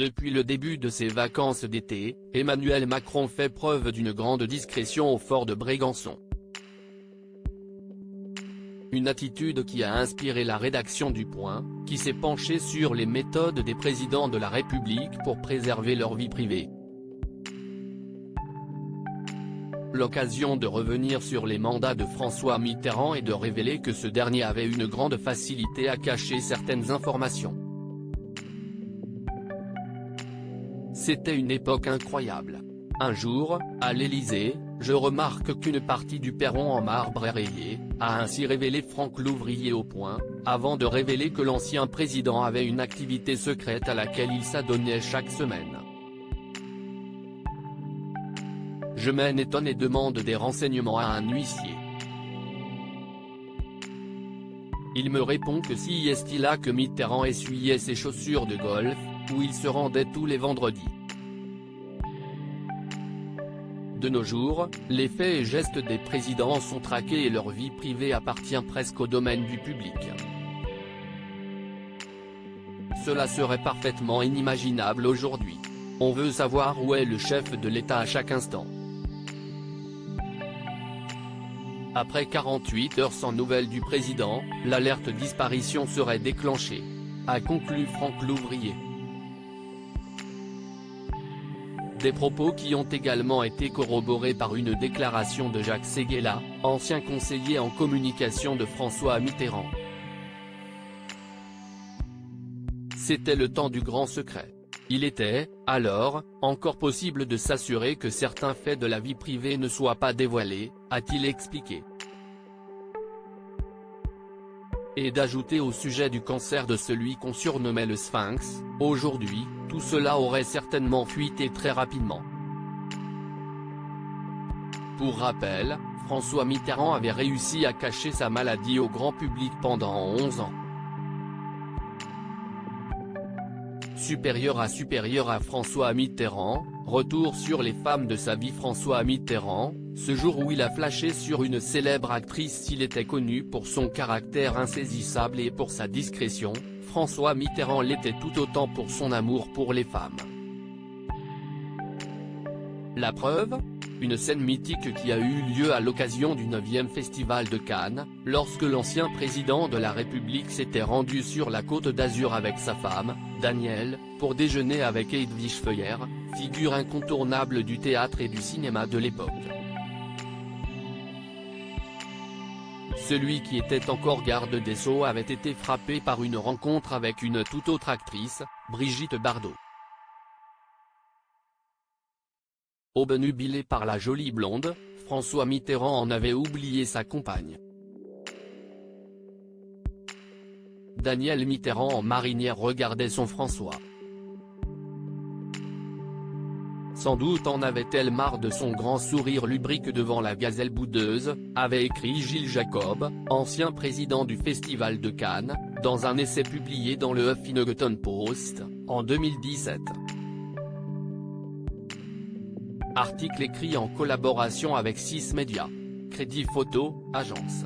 Depuis le début de ses vacances d'été, Emmanuel Macron fait preuve d'une grande discrétion au fort de Brégançon. Une attitude qui a inspiré la rédaction du Point, qui s'est penchée sur les méthodes des présidents de la République pour préserver leur vie privée. L'occasion de revenir sur les mandats de François Mitterrand et de révéler que ce dernier avait une grande facilité à cacher certaines informations. C'était une époque incroyable. Un jour, à l'Élysée, je remarque qu'une partie du perron en marbre est rayée, a ainsi révélé Franck Louvrier au Point, avant de révéler que l'ancien président avait une activité secrète à laquelle il s'adonnait chaque semaine. Je m'étonne et demande des renseignements à un huissier. Il me répond que si est là que Mitterrand essuyait ses chaussures de golf, où il se rendait tous les vendredis. De nos jours, les faits et gestes des présidents sont traqués et leur vie privée appartient presque au domaine du public. Cela serait parfaitement inimaginable aujourd'hui. On veut savoir où est le chef de l'État à chaque instant. Après 48 heures sans nouvelles du président, l'alerte disparition serait déclenchée, a conclu Franck Louvrier. Des propos qui ont également été corroborés par une déclaration de Jacques Séguéla, ancien conseiller en communication de François Mitterrand. C'était le temps du grand secret. Il était, alors, encore possible de s'assurer que certains faits de la vie privée ne soient pas dévoilés, a-t-il expliqué. Et d'ajouter au sujet du cancer de celui qu'on surnommait le Sphinx, aujourd'hui, tout cela aurait certainement fuité très rapidement. Pour rappel, François Mitterrand avait réussi à cacher sa maladie au grand public pendant 11 ans. Supérieur à François Mitterrand, retour sur les femmes de sa vie. François Mitterrand, ce jour où il a flashé sur une célèbre actrice. S'il était connu pour son caractère insaisissable et pour sa discrétion, François Mitterrand l'était tout autant pour son amour pour les femmes. La preuve ? Une scène mythique qui a eu lieu à l'occasion du 9e Festival de Cannes, lorsque l'ancien président de la République s'était rendu sur la Côte d'Azur avec sa femme, Danielle, pour déjeuner avec Edwige Feuillère, figure incontournable du théâtre et du cinéma de l'époque. Celui qui était encore garde des Sceaux avait été frappé par une rencontre avec une toute autre actrice, Brigitte Bardot. Obnubilé par la jolie blonde, François Mitterrand en avait oublié sa compagne. Danielle Mitterrand en marinière regardait son François. Sans doute en avait-elle marre de son grand sourire lubrique devant la gazelle boudeuse, avait écrit Gilles Jacob, ancien président du Festival de Cannes, dans un essai publié dans le Huffington Post, en 2017. Article écrit en collaboration avec 6 Médias. Crédit Photo, agence.